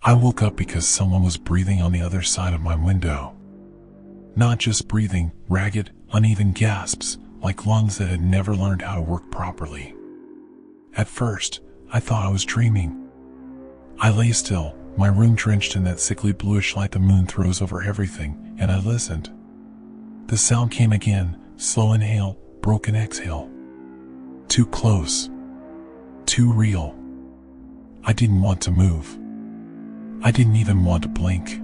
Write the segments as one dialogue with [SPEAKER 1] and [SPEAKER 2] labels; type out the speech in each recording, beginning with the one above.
[SPEAKER 1] I woke up because someone was breathing on the other side of my window. Not just breathing, ragged, uneven gasps, like lungs that had never learned how to work properly. At first, I thought I was dreaming. I lay still, my room drenched in that sickly bluish light the moon throws over everything, and I listened. The sound came again, slow inhale, broken exhale. Too close. Too real. I didn't want to move. I didn't even want to blink.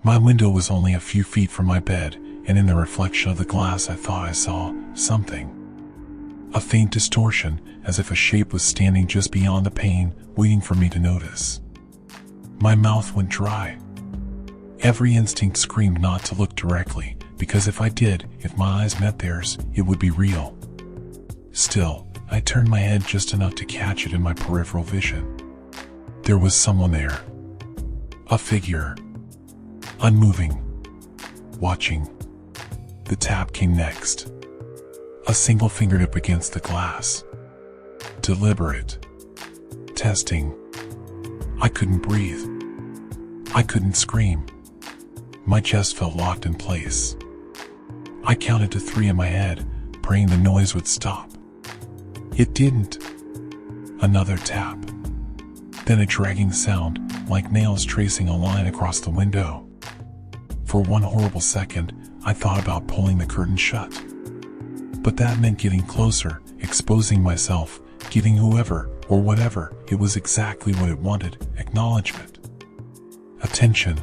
[SPEAKER 1] My window was only a few feet from my bed, and in the reflection of the glass I thought I saw something. A faint distortion, as if a shape was standing just beyond the pane, waiting for me to notice. My mouth went dry. Every instinct screamed not to look directly, because if I did, if my eyes met theirs, it would be real. Still, I turned my head just enough to catch it in my peripheral vision. There was someone there. A figure. Unmoving. Watching. The tap came next. A single fingertip against the glass. Deliberate. Testing. I couldn't breathe. I couldn't scream. My chest felt locked in place. I counted to 3 in my head, praying the noise would stop. It didn't. Another tap. Then a dragging sound, like nails tracing a line across the window. For one horrible second, I thought about pulling the curtain shut. But that meant getting closer, exposing myself, giving whoever, or whatever, it was exactly what it wanted, acknowledgement. Attention.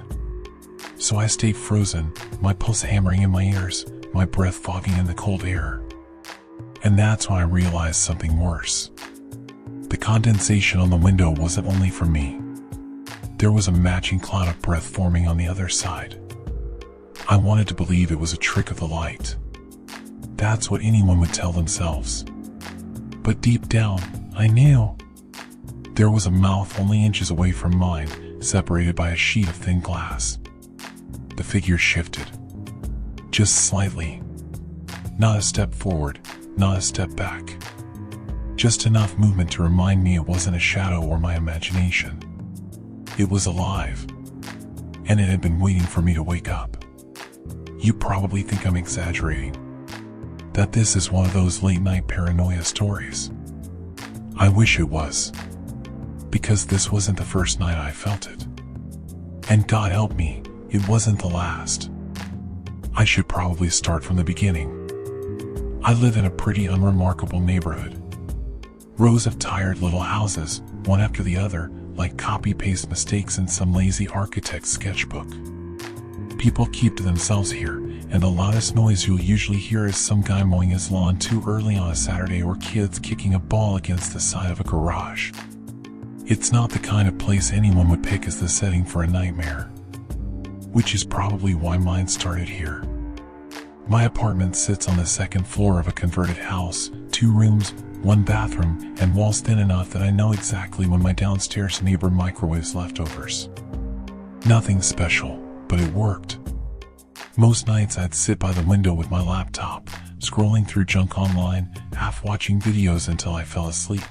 [SPEAKER 1] So I stayed frozen, my pulse hammering in my ears, my breath fogging in the cold air. And that's when I realized something worse. The condensation on the window wasn't only for me. There was a matching cloud of breath forming on the other side. I wanted to believe it was a trick of the light. That's what anyone would tell themselves. But deep down, I knew. There was a mouth only inches away from mine, separated by a sheet of thin glass. The figure shifted. Just slightly. Not a step forward, not a step back. Just enough movement to remind me it wasn't a shadow or my imagination. It was alive. And it had been waiting for me to wake up. You probably think I'm exaggerating. That this is one of those late-night paranoia stories. I wish it was. Because this wasn't the first night I felt it. And God help me, it wasn't the last. I should probably start from the beginning. I live in a pretty unremarkable neighborhood. Rows of tired little houses, one after the other, like copy-paste mistakes in some lazy architect's sketchbook. People keep to themselves here, and the loudest noise you'll usually hear is some guy mowing his lawn too early on a Saturday or kids kicking a ball against the side of a garage. It's not the kind of place anyone would pick as the setting for a nightmare. Which is probably why mine started here. My apartment sits on the second floor of a converted house, 2 rooms, 1 bathroom, and walls thin enough that I know exactly when my downstairs neighbor microwaves leftovers. Nothing special, but it worked. Most nights I'd sit by the window with my laptop, scrolling through junk online, half watching videos until I fell asleep.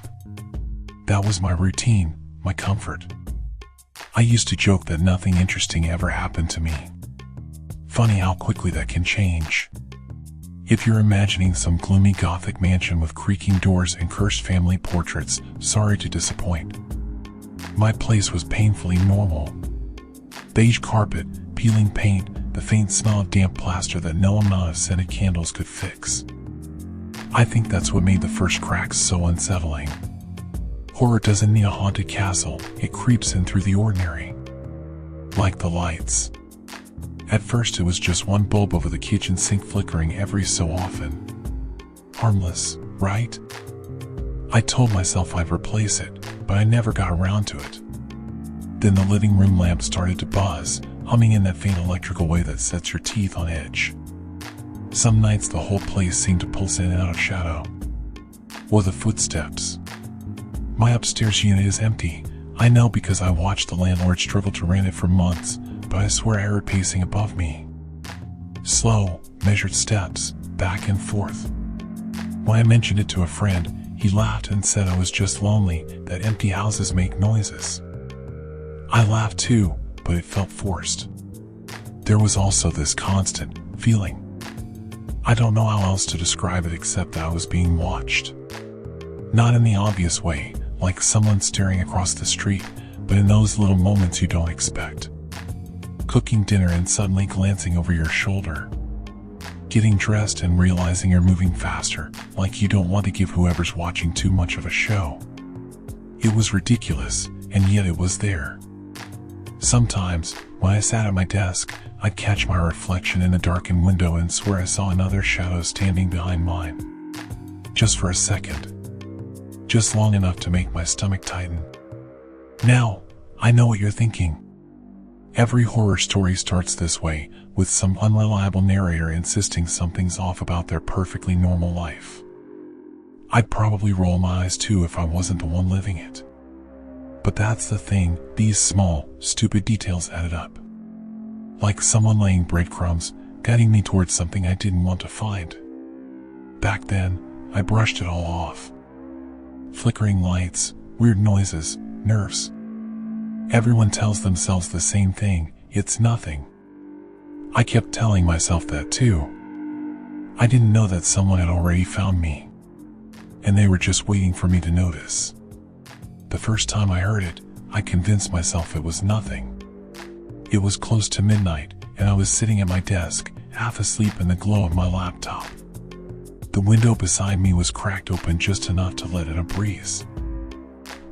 [SPEAKER 1] That was my routine, my comfort. I used to joke that nothing interesting ever happened to me. Funny how quickly that can change. If you're imagining some gloomy Gothic mansion with creaking doors and cursed family portraits, sorry to disappoint. My place was painfully normal. Beige carpet, peeling paint, the faint smell of damp plaster that no amount of scented candles could fix. I think that's what made the first cracks so unsettling. Horror doesn't need a haunted castle, it creeps in through the ordinary. Like the lights. At first it was just one bulb over the kitchen sink flickering every so often. Harmless, right? I told myself I'd replace it, but I never got around to it. Then the living room lamp started to buzz, humming in that faint electrical way that sets your teeth on edge. Some nights the whole place seemed to pulse in and out of shadow. Or the footsteps. My upstairs unit is empty. I know because I watched the landlord struggle to rent it for months, but I swear I heard pacing above me. Slow, measured steps, back and forth. When I mentioned it to a friend, he laughed and said I was just lonely, that empty houses make noises. I laughed too, but it felt forced. There was also this constant feeling. I don't know how else to describe it except that I was being watched. Not in the obvious way, like someone staring across the street, but in those little moments you don't expect. Cooking dinner and suddenly glancing over your shoulder. Getting dressed and realizing you're moving faster, like you don't want to give whoever's watching too much of a show. It was ridiculous, and yet it was there. Sometimes, when I sat at my desk, I'd catch my reflection in a darkened window and swear I saw another shadow standing behind mine. Just for a second. Just long enough to make my stomach tighten. Now, I know what you're thinking. Every horror story starts this way, with some unreliable narrator insisting something's off about their perfectly normal life. I'd probably roll my eyes too if I wasn't the one living it. But that's the thing, these small, stupid details added up. Like someone laying breadcrumbs, guiding me towards something I didn't want to find. Back then, I brushed it all off. Flickering lights, weird noises, nerves. Everyone tells themselves the same thing, it's nothing. I kept telling myself that too. I didn't know that someone had already found me. And they were just waiting for me to notice. The first time I heard it, I convinced myself it was nothing. It was close to midnight, and I was sitting at my desk, half asleep in the glow of my laptop. The window beside me was cracked open just enough to let in a breeze.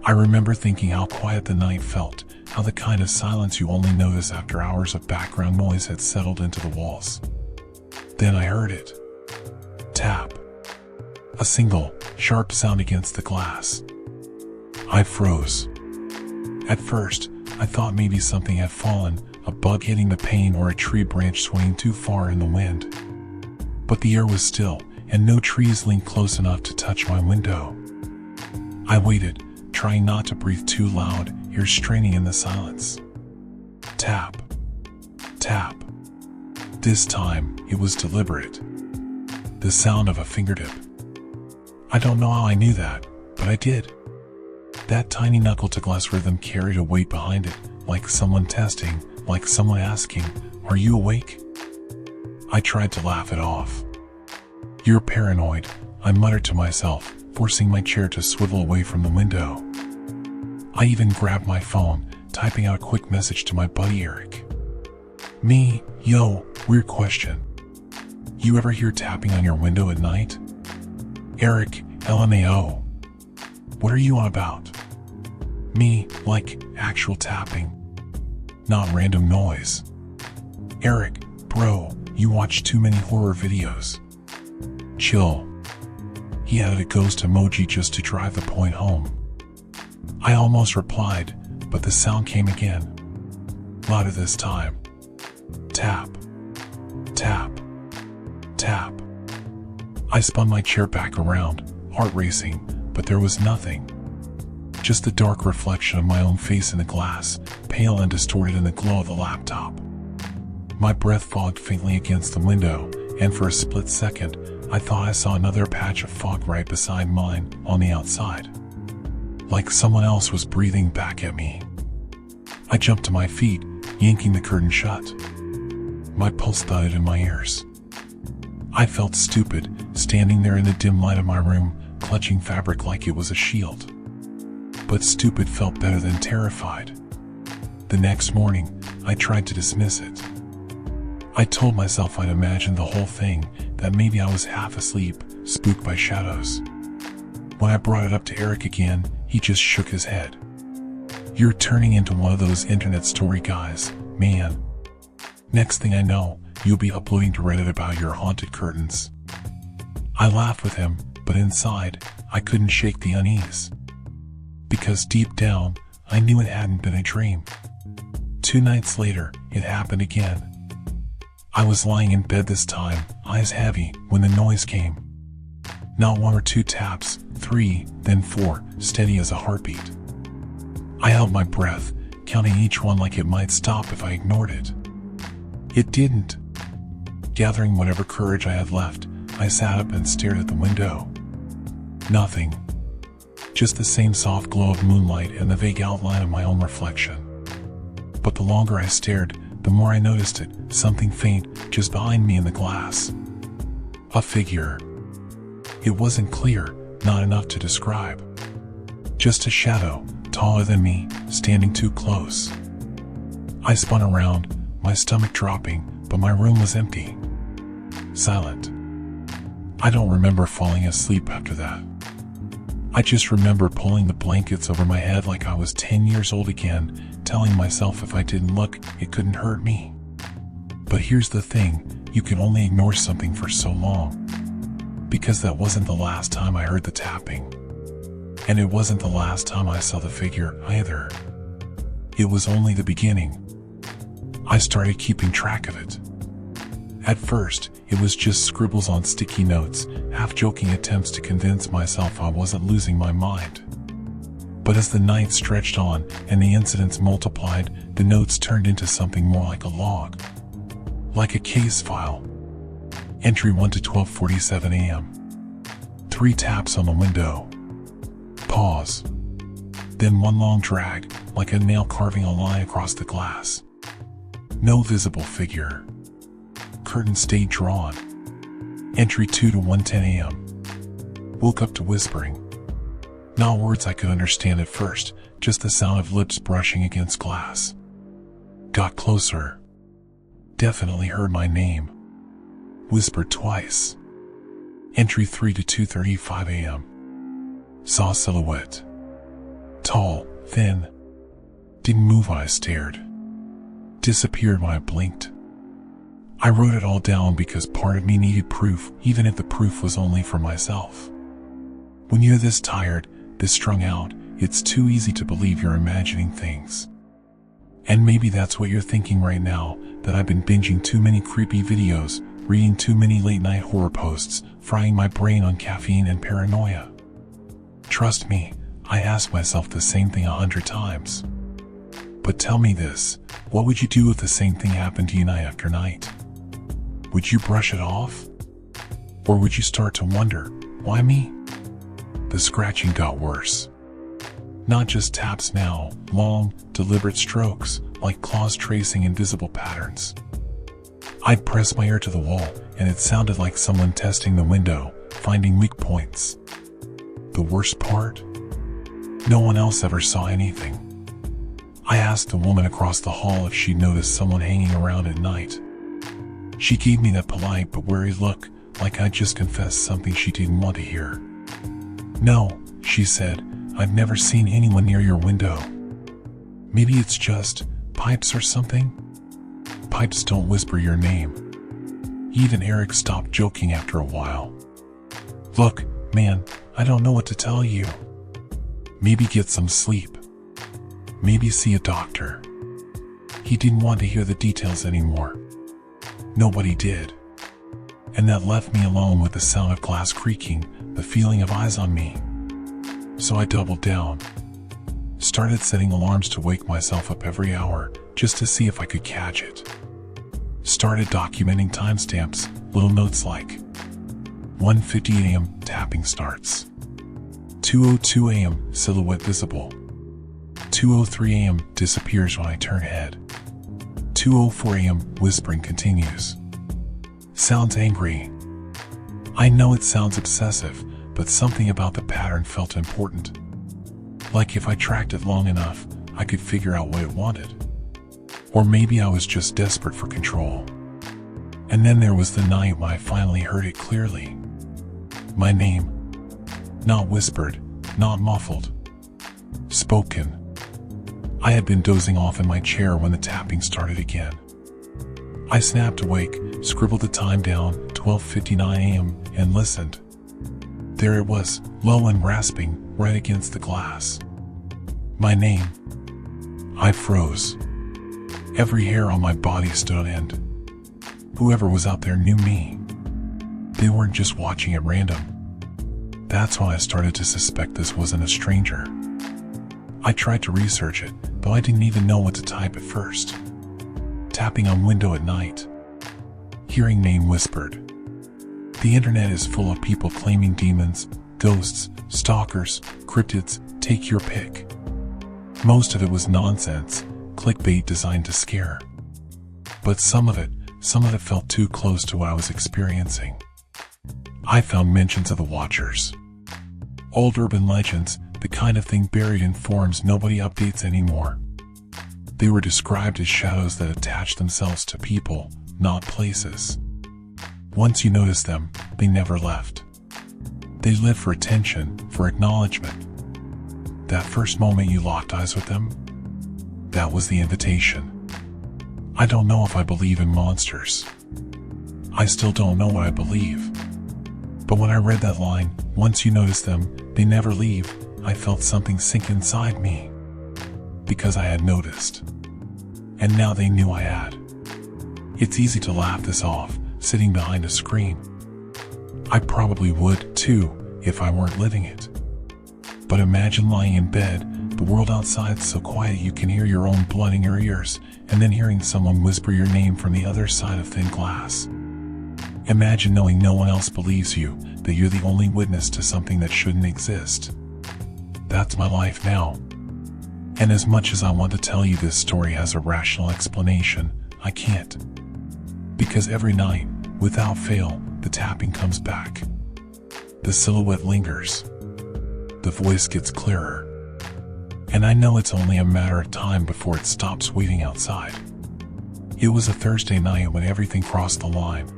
[SPEAKER 1] I remember thinking how quiet the night felt, how the kind of silence you only notice after hours of background noise had settled into the walls. Then I heard it. Tap. A single, sharp sound against the glass. I froze. At first, I thought maybe something had fallen, a bug hitting the pane or a tree branch swaying too far in the wind. But the air was still, and no trees leaned close enough to touch my window. I waited, trying not to breathe too loud, ears straining in the silence. Tap. Tap. This time, it was deliberate. The sound of a fingertip. I don't know how I knew that, but I did. That tiny knuckle-to-glass rhythm carried a weight behind it, like someone testing, like someone asking, "Are you awake?" I tried to laugh it off. "You're paranoid," I muttered to myself, forcing my chair to swivel away from the window. I even grabbed my phone, typing out a quick message to my buddy Eric. "Me, yo, weird question. You ever hear tapping on your window at night?" Eric, LMAO. "What are you on about?" Me, like, actual tapping. Not random noise. Eric, bro, you watch too many horror videos. Chill. He added a ghost emoji just to drive the point home. I almost replied, but the sound came again. Louder this time. Tap. Tap. Tap. I spun my chair back around, heart racing, but there was nothing. Just the dark reflection of my own face in the glass, pale and distorted in the glow of the laptop. My breath fogged faintly against the window, and for a split second, I thought I saw another patch of fog right beside mine, on the outside. Like someone else was breathing back at me. I jumped to my feet, yanking the curtain shut. My pulse thudded in my ears. I felt stupid, standing there in the dim light of my room, clutching fabric like it was a shield. But stupid felt better than terrified. The next morning, I tried to dismiss it. I told myself I'd imagined the whole thing, that maybe I was half asleep, spooked by shadows. When I brought it up to Eric again, he just shook his head. "You're turning into one of those internet story guys, man. Next thing I know, you'll be uploading to Reddit about your haunted curtains." I laughed with him, but inside, I couldn't shake the unease. Because deep down, I knew it hadn't been a dream. 2 nights later, it happened again. I was lying in bed this time, eyes heavy, when the noise came. Not 1 or 2 taps, 3, then 4, steady as a heartbeat. I held my breath, counting each one like it might stop if I ignored it. It didn't. Gathering whatever courage I had left, I sat up and stared at the window. Nothing. Just the same soft glow of moonlight and the vague outline of my own reflection. But the longer I stared, the more I noticed it, something faint just behind me in the glass. A figure. It wasn't clear, not enough to describe. Just a shadow, taller than me, standing too close. I spun around, my stomach dropping, but my room was empty. Silent. I don't remember falling asleep after that. I just remember pulling the blankets over my head like I was 10 years old again, telling myself if I didn't look, it couldn't hurt me. But here's the thing, you can only ignore something for so long. Because that wasn't the last time I heard the tapping. And it wasn't the last time I saw the figure either. It was only the beginning. I started keeping track of it. At first, it was just scribbles on sticky notes, half-joking attempts to convince myself I wasn't losing my mind. But as the night stretched on and the incidents multiplied, the notes turned into something more like a log. Like a case file. Entry 1 to 12:47 a.m. 3 taps on the window. Pause. Then one long drag, like a nail carving a line across the glass. No visible figure. Curtain stayed drawn. Entry 2 to 1:10 a.m. Woke up to whispering. Not words I could understand at first, just the sound of lips brushing against glass. Got closer. Definitely heard my name. Whispered twice. Entry 3 to 2:35 a.m. Saw silhouette. Tall, thin. Didn't move when I stared. Disappeared when I blinked. I wrote it all down because part of me needed proof, even if the proof was only for myself. When you're this tired, this strung out, it's too easy to believe you're imagining things. And maybe that's what you're thinking right now, that I've been binging too many creepy videos, reading too many late-night horror posts, frying my brain on caffeine and paranoia. Trust me, I ask myself the same thing 100 times. But tell me this, what would you do if the same thing happened to you night after night? Would you brush it off? Or would you start to wonder, why me? The scratching got worse. Not just taps now, long, deliberate strokes, like claws tracing invisible patterns. I'd press my ear to the wall, and it sounded like someone testing the window, finding weak points. The worst part? No one else ever saw anything. I asked the woman across the hall if she'd noticed someone hanging around at night. She gave me that polite but wary look, like I'd just confessed something she didn't want to hear. No, she said, I've never seen anyone near your window. Maybe it's just pipes or something? Pipes don't whisper your name. Even Eric stopped joking after a while. Look, man, I don't know what to tell you. Maybe get some sleep. Maybe see a doctor. He didn't want to hear the details anymore. Nobody did. And that left me alone with the sound of glass creaking, the feeling of eyes on me. So I doubled down. Started setting alarms to wake myself up every hour, just to see if I could catch it. Started documenting timestamps, little notes like 1:50 a.m. tapping starts. 2:02 a.m. silhouette visible. 2:03 a.m. disappears when I turn head. 2:04 a.m. whispering continues. Sounds angry. I know it sounds obsessive, but something about the pattern felt important. Like if I tracked it long enough, I could figure out what it wanted. Or maybe I was just desperate for control. And then there was the night when I finally heard it clearly. My name. Not whispered, not muffled. Spoken. I had been dozing off in my chair when the tapping started again. I snapped awake, scribbled the time down, 12:59 a.m., and listened. There it was, low and rasping, right against the glass. My name. I froze. Every hair on my body stood on end. Whoever was out there knew me. They weren't just watching at random. That's when I started to suspect this wasn't a stranger. I tried to research it, but I didn't even know what to type at first. Tapping on window at night. Hearing name whispered. The internet is full of people claiming demons, ghosts, stalkers, cryptids, take your pick. Most of it was nonsense, clickbait designed to scare. But some of it felt too close to what I was experiencing. I found mentions of the Watchers. Old urban legends, the kind of thing buried in forums nobody updates anymore. They were described as shadows that attach themselves to people, not places. Once you noticed them, they never left. They lived for attention, for acknowledgement. That first moment you locked eyes with them, that was the invitation. I don't know if I believe in monsters. I still don't know what I believe. But when I read that line, once you notice them, they never leave, I felt something sink inside me. Because I had noticed. And now they knew I had. It's easy to laugh this off, sitting behind a screen. I probably would, too, if I weren't living it. But imagine lying in bed, the world outside's so quiet you can hear your own blood in your ears, and then hearing someone whisper your name from the other side of thin glass. Imagine knowing no one else believes you, that you're the only witness to something that shouldn't exist. That's my life now. And as much as I want to tell you this story has a rational explanation, I can't. Because every night, without fail, the tapping comes back. The silhouette lingers. The voice gets clearer. And I know it's only a matter of time before it stops waiting outside. It was a Thursday night when everything crossed the line.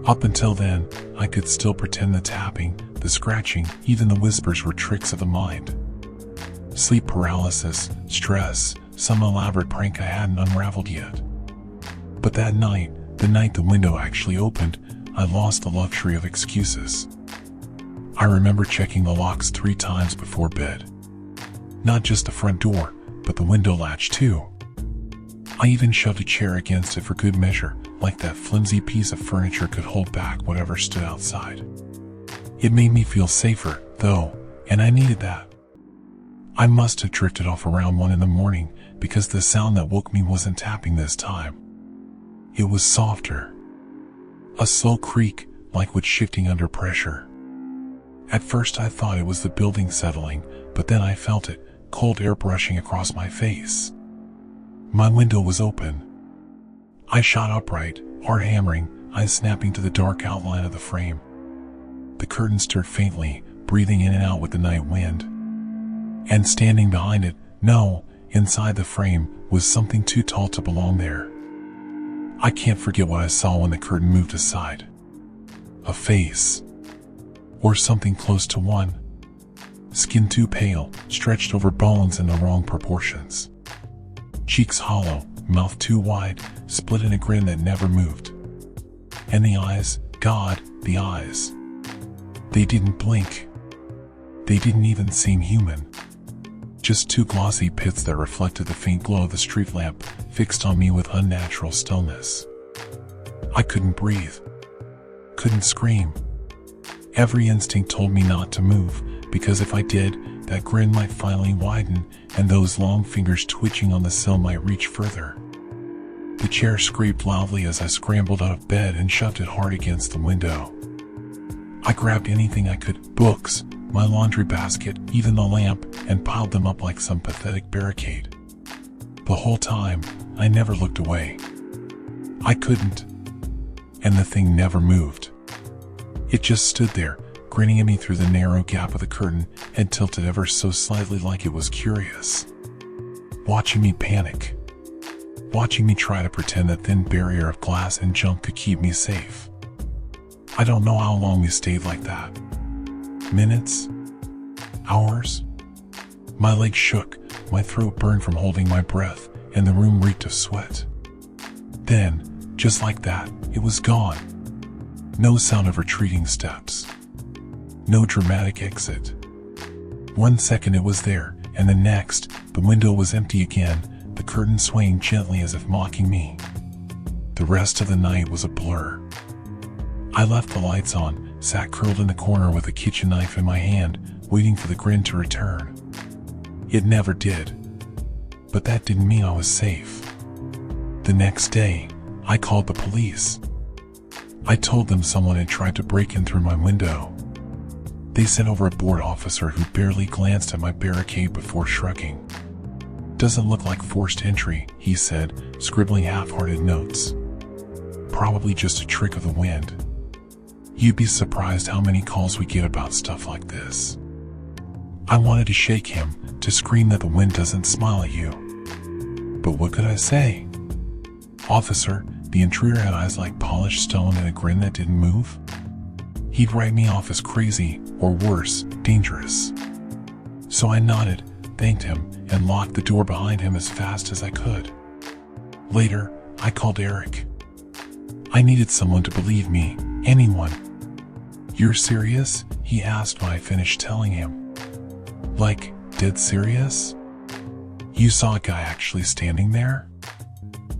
[SPEAKER 1] Up until then, I could still pretend the tapping, the scratching, even the whispers were tricks of the mind. Sleep paralysis, stress, some elaborate prank I hadn't unraveled yet. But that night, the night the window actually opened, I lost the luxury of excuses. I remember checking the locks 3 times before bed. Not just the front door, but the window latch too. I even shoved a chair against it for good measure, like that flimsy piece of furniture could hold back whatever stood outside. It made me feel safer, though, and I needed that. I must have drifted off around 1 in the morning, because the sound that woke me wasn't tapping this time. It was softer. A slow creak, like wood shifting under pressure. At first I thought it was the building settling, but then I felt it, cold air brushing across my face. My window was open. I shot upright, heart hammering, eyes snapping to the dark outline of the frame. The curtain stirred faintly, breathing in and out with the night wind. And standing behind it, no, inside the frame, was something too tall to belong there. I can't forget what I saw when the curtain moved aside. A face. Or something close to one. Skin too pale, stretched over bones in the wrong proportions. Cheeks hollow, mouth too wide, split in a grin that never moved. And the eyes, God, the eyes. They didn't blink. They didn't even seem human. Just 2 glossy pits that reflected the faint glow of the street lamp, fixed on me with unnatural stillness. I couldn't breathe. Couldn't scream. Every instinct told me not to move, because if I did, that grin might finally widen, and those long fingers twitching on the sill might reach further. The chair scraped loudly as I scrambled out of bed and shoved it hard against the window. I grabbed anything I could, books, my laundry basket, even the lamp, and piled them up like some pathetic barricade. The whole time, I never looked away. I couldn't. And the thing never moved. It just stood there, grinning at me through the narrow gap of the curtain, and tilted ever so slightly like it was curious. Watching me panic. Watching me try to pretend that thin barrier of glass and junk could keep me safe. I don't know how long we stayed like that. Minutes? Hours? My legs shook, my throat burned from holding my breath, and the room reeked of sweat. Then, just like that, it was gone. No sound of retreating steps. No dramatic exit. 1 second it was there, and the next, the window was empty again, the curtain swaying gently as if mocking me. The rest of the night was a blur. I left the lights on, sat curled in the corner with a kitchen knife in my hand, waiting for the grin to return. It never did. But that didn't mean I was safe. The next day, I called the police. I told them someone had tried to break in through my window. They sent over a board officer who barely glanced at my barricade before shrugging. Doesn't look like forced entry, he said, scribbling half-hearted notes. Probably just a trick of the wind. You'd be surprised how many calls we get about stuff like this. I wanted to shake him, to scream that the wind doesn't smile at you. But what could I say? Officer, the intruder had eyes like polished stone and a grin that didn't move. He'd write me off as crazy, or worse, dangerous. So I nodded, thanked him, and locked the door behind him as fast as I could. Later, I called Eric. I needed someone to believe me, anyone. You're serious? He asked when I finished telling him. Like, dead serious? You saw a guy actually standing there?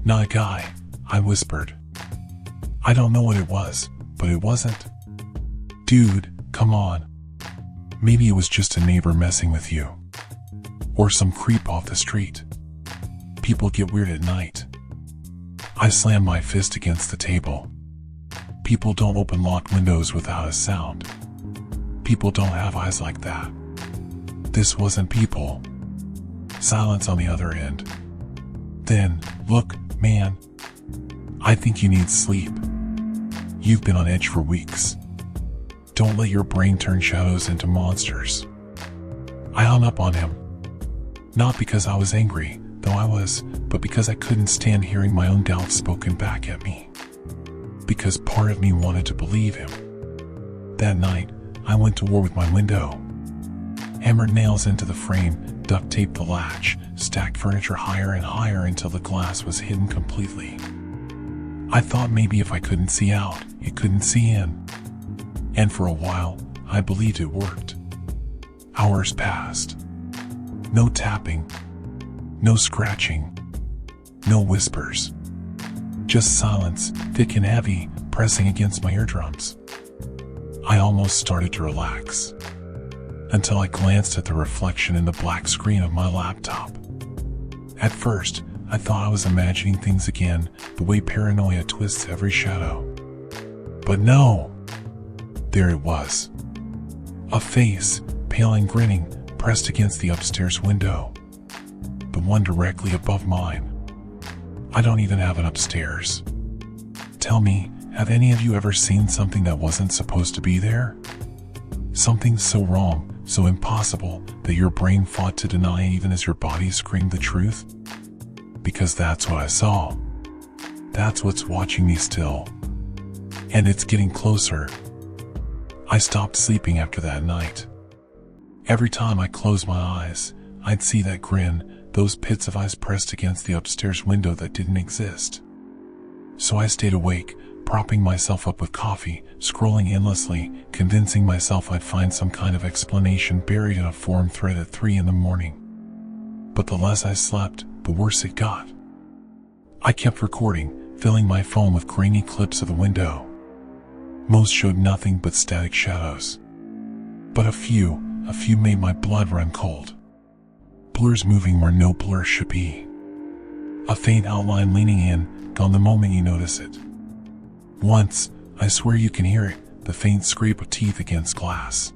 [SPEAKER 1] Not a guy, I whispered. I don't know what it was, but it wasn't. Dude, come on. Maybe it was just a neighbor messing with you. Or some creep off the street. People get weird at night. I slammed my fist against the table. People don't open locked windows without a sound. People don't have eyes like that. This wasn't people. Silence on the other end. Then, look, man. I think you need sleep. You've been on edge for weeks. Don't let your brain turn shadows into monsters. I hung up on him. Not because I was angry, though I was, but because I couldn't stand hearing my own doubts spoken back at me. Because part of me wanted to believe him. That night, I went to war with my window. Hammered nails into the frame, duct taped the latch, stacked furniture higher and higher until the glass was hidden completely. I thought maybe if I couldn't see out, it couldn't see in. And for a while, I believed it worked. Hours passed. No tapping. No scratching. No whispers. Just silence, thick and heavy, pressing against my eardrums. I almost started to relax. Until I glanced at the reflection in the black screen of my laptop. At first, I thought I was imagining things again, the way paranoia twists every shadow. But no! There it was. A face, pale and grinning, pressed against the upstairs window. The one directly above mine. I don't even have an upstairs. Tell me, have any of you ever seen something that wasn't supposed to be there? Something so wrong, so impossible, that your brain fought to deny even as your body screamed the truth? Because that's what I saw. That's what's watching me still. And it's getting closer. I stopped sleeping after that night. Every time I closed my eyes, I'd see that grin, those pits of eyes pressed against the upstairs window that didn't exist. So I stayed awake, propping myself up with coffee, scrolling endlessly, convincing myself I'd find some kind of explanation buried in a forum thread at 3 in the morning. But the less I slept, the worse it got. I kept recording, filling my phone with grainy clips of the window. Most showed nothing but static shadows. But a few made my blood run cold. Blurs moving where no blur should be. A faint outline leaning in, gone the moment you notice it. Once, I swear you can hear it, the faint scrape of teeth against glass.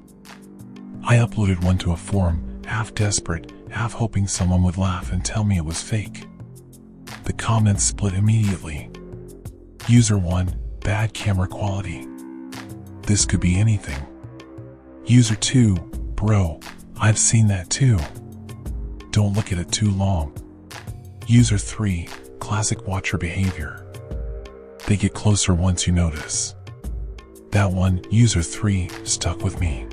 [SPEAKER 1] I uploaded one to a forum, half desperate, half hoping someone would laugh and tell me it was fake. The comments split immediately. User 1, bad camera quality. This could be anything. User 2, bro, I've seen that too. Don't look at it too long. User 3, classic watcher behavior. They get closer once you notice. That one, user 3, stuck with me.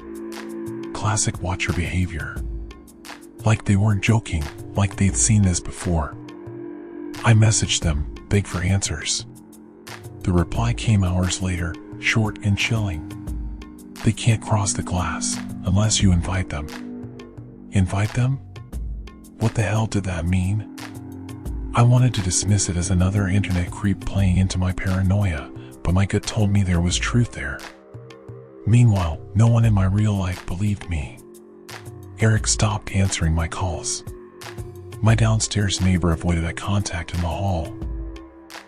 [SPEAKER 1] Classic watcher behavior. Like they weren't joking, like they'd seen this before. I messaged them, begged for answers. The reply came hours later, short and chilling. They can't cross the glass, unless you invite them. Invite them? What the hell did that mean? I wanted to dismiss it as another internet creep playing into my paranoia, but my gut told me there was truth there. Meanwhile, no one in my real life believed me. Eric stopped answering my calls. My downstairs neighbor avoided eye contact in the hall.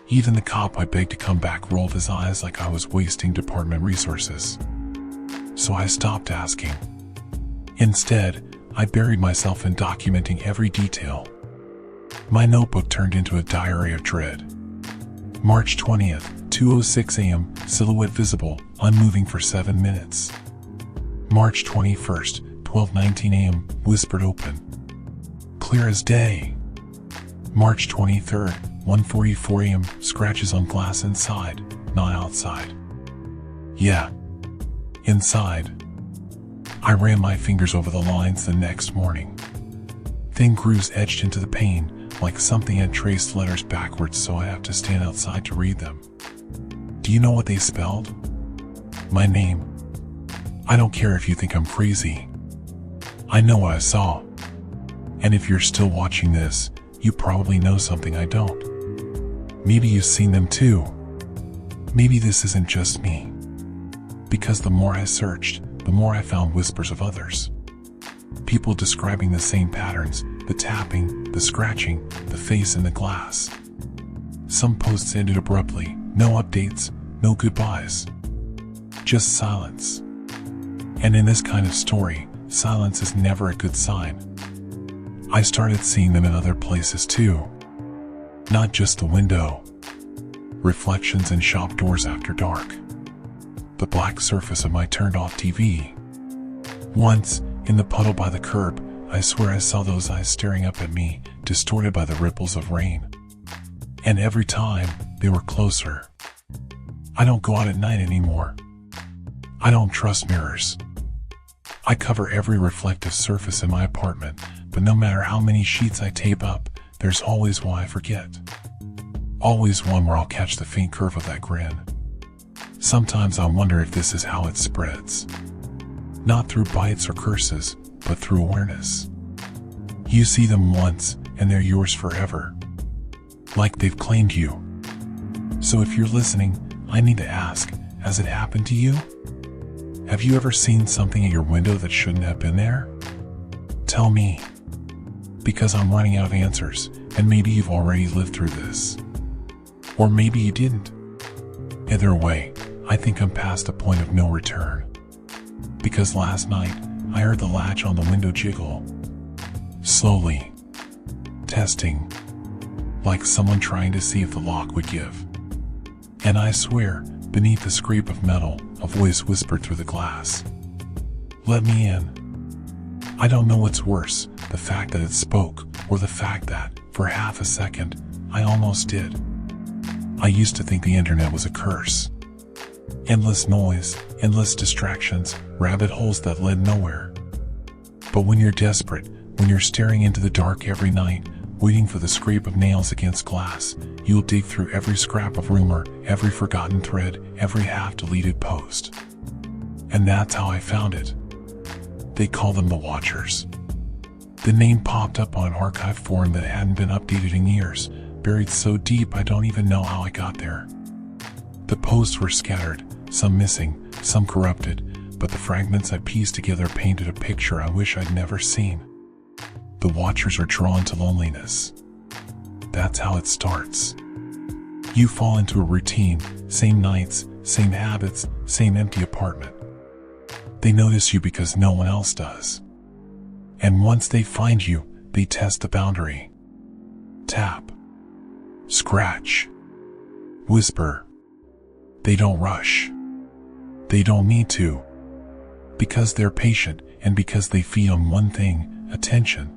[SPEAKER 1] Even the cop I begged to come back rolled his eyes like I was wasting department resources. So I stopped asking. Instead, I buried myself in documenting every detail. My notebook turned into a diary of dread. March 20th, 2:06 a.m., silhouette visible, unmoving for 7 minutes. March 21st, 12:19 a.m., whispered open. Clear as day. March 23rd, 1:44 a.m., scratches on glass inside, not outside. Yeah, inside. I ran my fingers over the lines the next morning. Thin grooves etched into the pane, like something had traced letters backwards, so I have to stand outside to read them. Do you know what they spelled? My name. I don't care if you think I'm crazy. I know what I saw. And if you're still watching this, you probably know something I don't. Maybe you've seen them too. Maybe this isn't just me. Because the more I searched, the more I found whispers of others. People describing the same patterns, the tapping, the scratching, the face in the glass. Some posts ended abruptly, no updates, no goodbyes. Just silence. And in this kind of story, silence is never a good sign. I started seeing them in other places too. Not just the window. Reflections in shop doors after dark. The black surface of my turned-off TV. Once, in the puddle by the curb, I swear I saw those eyes staring up at me, distorted by the ripples of rain. And every time, they were closer. I don't go out at night anymore. I don't trust mirrors. I cover every reflective surface in my apartment, but no matter how many sheets I tape up, there's always one I forget. Always one where I'll catch the faint curve of that grin. Sometimes I wonder if this is how it spreads. Not through bites or curses, but through awareness. You see them once, and they're yours forever. Like they've claimed you. So if you're listening, I need to ask, has it happened to you? Have you ever seen something at your window that shouldn't have been there? Tell me. Because I'm running out of answers, and maybe you've already lived through this. Or maybe you didn't. Either way, I think I'm past the point of no return. Because last night, I heard the latch on the window jiggle. Slowly. Testing. Like someone trying to see if the lock would give. And I swear, beneath the scrape of metal, a voice whispered through the glass. Let me in. I don't know what's worse, the fact that it spoke, or the fact that, for half a second, I almost did. I used to think the internet was a curse. Endless noise, endless distractions, rabbit holes that led nowhere. But when you're desperate, when you're staring into the dark every night, waiting for the scrape of nails against glass, you'll dig through every scrap of rumor, every forgotten thread, every half-deleted post. And that's how I found it. They call them the Watchers. The name popped up on an archive forum that hadn't been updated in years, buried so deep I don't even know how I got there. The posts were scattered, some missing, some corrupted, but the fragments I pieced together painted a picture I wish I'd never seen. The Watchers are drawn to loneliness. That's how it starts. You fall into a routine, same nights, same habits, same empty apartment. They notice you because no one else does. And once they find you, they test the boundary. Tap. Scratch. Whisper. They don't rush. They don't need to. Because they're patient, and because they feed on one thing, attention.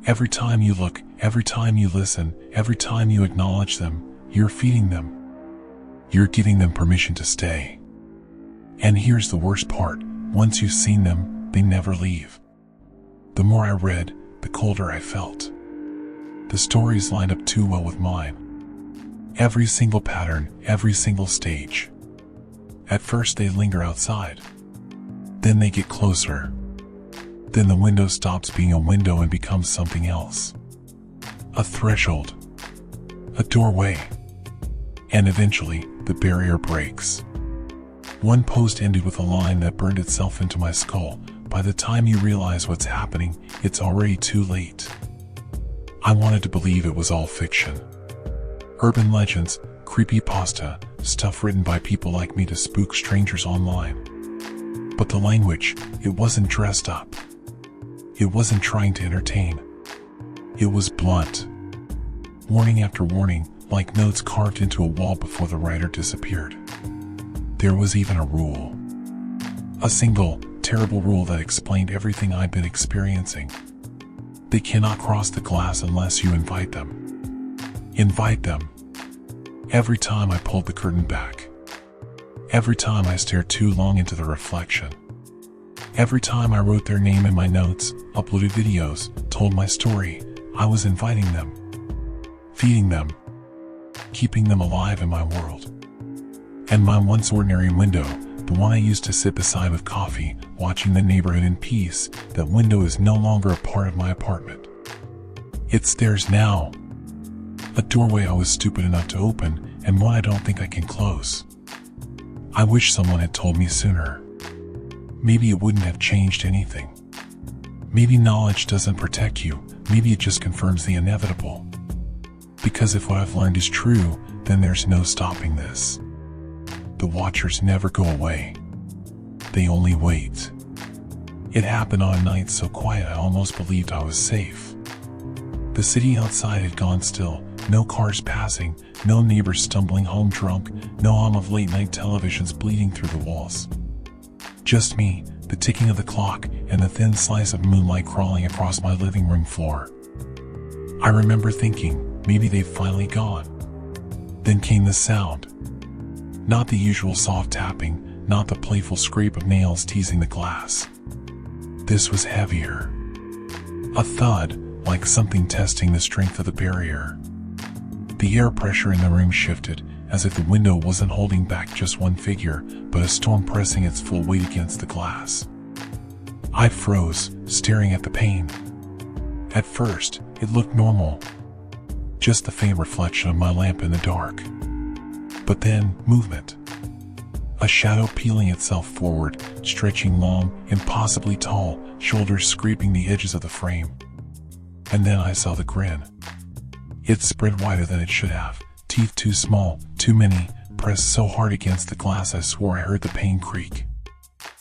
[SPEAKER 1] Every time you look, every time you listen, every time you acknowledge them, you're feeding them. You're giving them permission to stay. And here's the worst part, once you've seen them, they never leave. The more I read, the colder I felt. The stories lined up too well with mine. Every single pattern, every single stage. At first they linger outside. Then they get closer. Then the window stops being a window and becomes something else. A threshold. A doorway. And eventually, the barrier breaks. One post ended with a line that burned itself into my skull. By the time you realize what's happening, it's already too late. I wanted to believe it was all fiction. Urban legends, creepypasta, stuff written by people like me to spook strangers online. But the language, it wasn't dressed up. It wasn't trying to entertain. It was blunt. warning after warning, like notes carved into a wall before the writer disappeared. There was even a rule. A single, terrible rule that explained everything I'd been experiencing. They cannot cross the glass unless you invite them. Invite them. Every time I pulled the curtain back. Every time I stared too long into the reflection. Every time I wrote their name in my notes, uploaded videos, told my story, I was inviting them. Feeding them. Keeping them alive in my world. And my once ordinary window, the one I used to sit beside with coffee, watching the neighborhood in peace, that window is no longer a part of my apartment. It's theirs now. A doorway I was stupid enough to open, and one I don't think I can close. I wish someone had told me sooner. Maybe it wouldn't have changed anything. Maybe knowledge doesn't protect you, maybe it just confirms the inevitable. Because if what I've learned is true, then there's no stopping this. The watchers never go away. They only wait. It happened on a night so quiet I almost believed I was safe. The city outside had gone still, no cars passing, no neighbors stumbling home drunk, no hum of late-night televisions bleeding through the walls. Just me, the ticking of the clock, and the thin slice of moonlight crawling across my living room floor. I remember thinking, maybe they've finally gone. Then came the sound. Not the usual soft tapping, not the playful scrape of nails teasing the glass. This was heavier. A thud, like something testing the strength of the barrier. The air pressure in the room shifted, as if the window wasn't holding back just one figure, but a storm pressing its full weight against the glass. I froze, staring at the pane. At first, it looked normal. Just the faint reflection of my lamp in the dark. But then, movement. A shadow peeling itself forward, stretching long, impossibly tall, shoulders scraping the edges of the frame. And then I saw the grin. It spread wider than it should have, teeth too small, too many, pressed so hard against the glass I swore I heard the pane creak.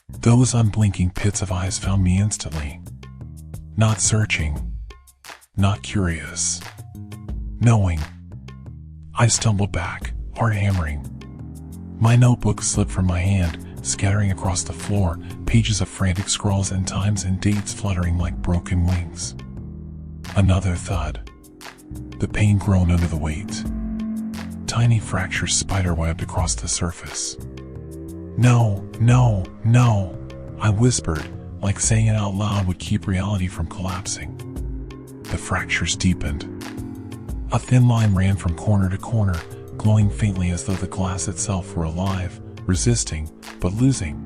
[SPEAKER 1] Those unblinking pits of eyes found me instantly. Not searching. Not curious. Knowing. I stumbled back, heart hammering. My notebook slipped from my hand, scattering across the floor, pages of frantic scrawls and times and dates fluttering like broken wings. Another thud. The pane groaned under the weight. Tiny fractures spiderwebbed across the surface. No, no, no, I whispered, like saying it out loud would keep reality from collapsing. The fractures deepened. A thin line ran from corner to corner, glowing faintly as though the glass itself were alive, resisting, but losing.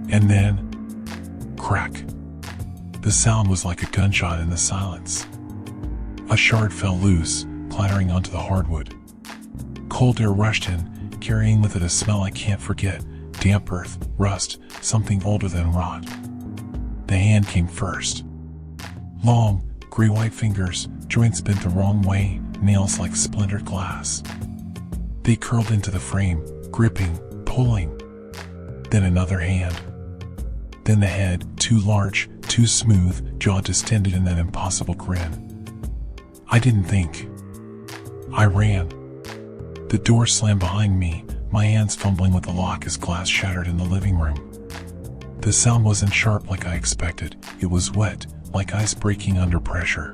[SPEAKER 1] And then, crack. The sound was like a gunshot in the silence. A shard fell loose, clattering onto the hardwood. Cold air rushed in, carrying with it a smell I can't forget, damp earth, rust, something older than rot. The hand came first. Long, gray-white fingers, joints bent the wrong way, nails like splintered glass. They curled into the frame, gripping, pulling. Then another hand. Then the head, too large, too smooth, jaw distended in that impossible grin. I didn't think. I ran. The door slammed behind me, my hands fumbling with the lock as glass shattered in the living room. The sound wasn't sharp like I expected, it was wet, like ice breaking under pressure.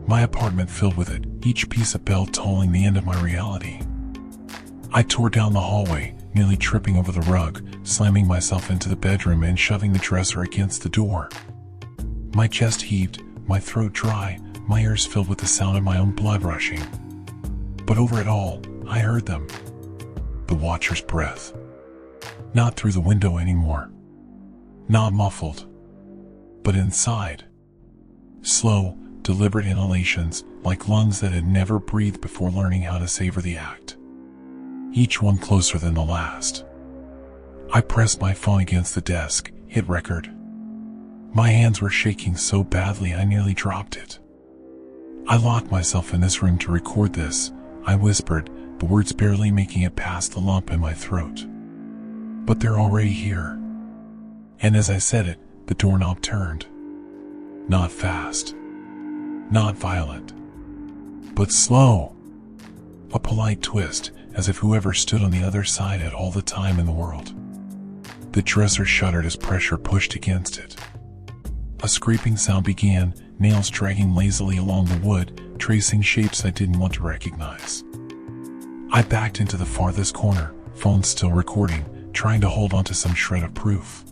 [SPEAKER 1] My apartment filled with it, each piece of bell tolling the end of my reality. I tore down the hallway, nearly tripping over the rug, slamming myself into the bedroom and shoving the dresser against the door. My chest heaved, my throat dry, my ears filled with the sound of my own blood rushing. But over it all, I heard them. The watcher's breath. Not through the window anymore. Not muffled. But inside. Slow, deliberate inhalations, like lungs that had never breathed before learning how to savor the act. Each one closer than the last. I pressed my phone against the desk, hit record. My hands were shaking so badly I nearly dropped it. I locked myself in this room to record this, I whispered, the words barely making it past the lump in my throat. But they're already here. And as I said it, the doorknob turned. Not fast. Not violent. but slow. A polite twist, as if whoever stood on the other side had all the time in the world. The dresser shuddered as pressure pushed against it. A scraping sound began, nails dragging lazily along the wood, tracing shapes I didn't want to recognize. I backed into the farthest corner, phone still recording, trying to hold on to some shred of proof.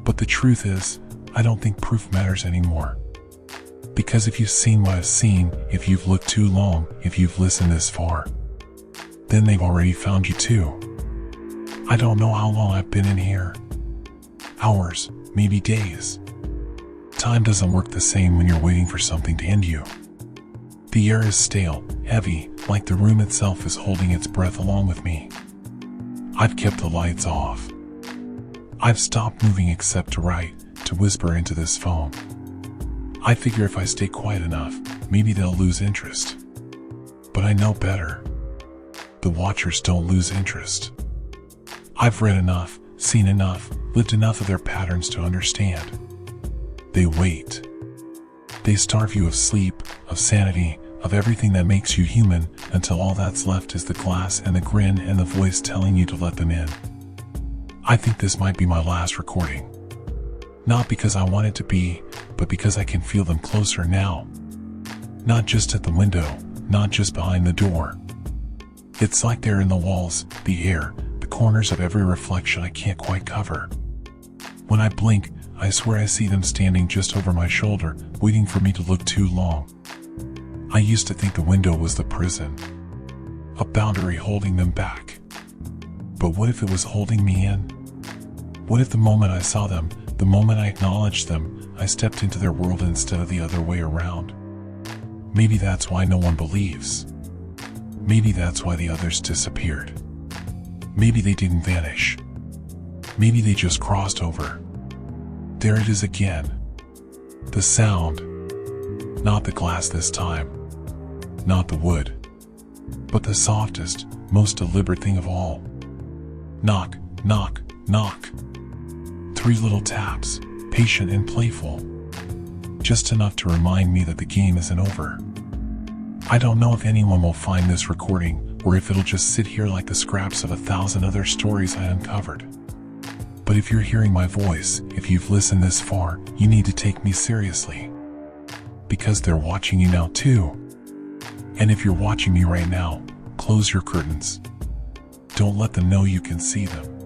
[SPEAKER 1] But the truth is, I don't think proof matters anymore. Because if you've seen what I've seen, if you've looked too long, if you've listened this far, then they've already found you too. I don't know how long I've been in here. Hours, maybe days. Time doesn't work the same when you're waiting for something to end you. The air is stale, heavy, like the room itself is holding its breath along with me. I've kept the lights off. I've stopped moving except to write, to whisper into this phone. I figure if I stay quiet enough, maybe they'll lose interest. But I know better. The watchers don't lose interest. I've read enough, seen enough, lived enough of their patterns to understand. They wait. They starve you of sleep, of sanity, of everything that makes you human, until all that's left is the glass and the grin and the voice telling you to let them in. I think this might be my last recording. Not because I want it to be, but because I can feel them closer now. Not just at the window, not just behind the door. It's like they're in the walls, the air, the corners of every reflection I can't quite cover. When I blink, I swear I see them standing just over my shoulder, waiting for me to look too long. I used to think the window was the prison, a boundary holding them back. But what if it was holding me in? What if the moment I saw them, the moment I acknowledged them, I stepped into their world instead of the other way around? Maybe that's why no one believes. Maybe that's why the others disappeared. Maybe they didn't vanish. Maybe they just crossed over. There it is again. The sound. Not the glass this time. Not the wood. But the softest, most deliberate thing of all. Knock, knock, knock. 3 little taps, patient and playful. Just enough to remind me that the game isn't over. I don't know if anyone will find this recording, or if it'll just sit here like the scraps of 1,000 other stories I uncovered. But if you're hearing my voice, if you've listened this far, you need to take me seriously. Because they're watching you now too. And if you're watching me right now, close your curtains. Don't let them know you can see them.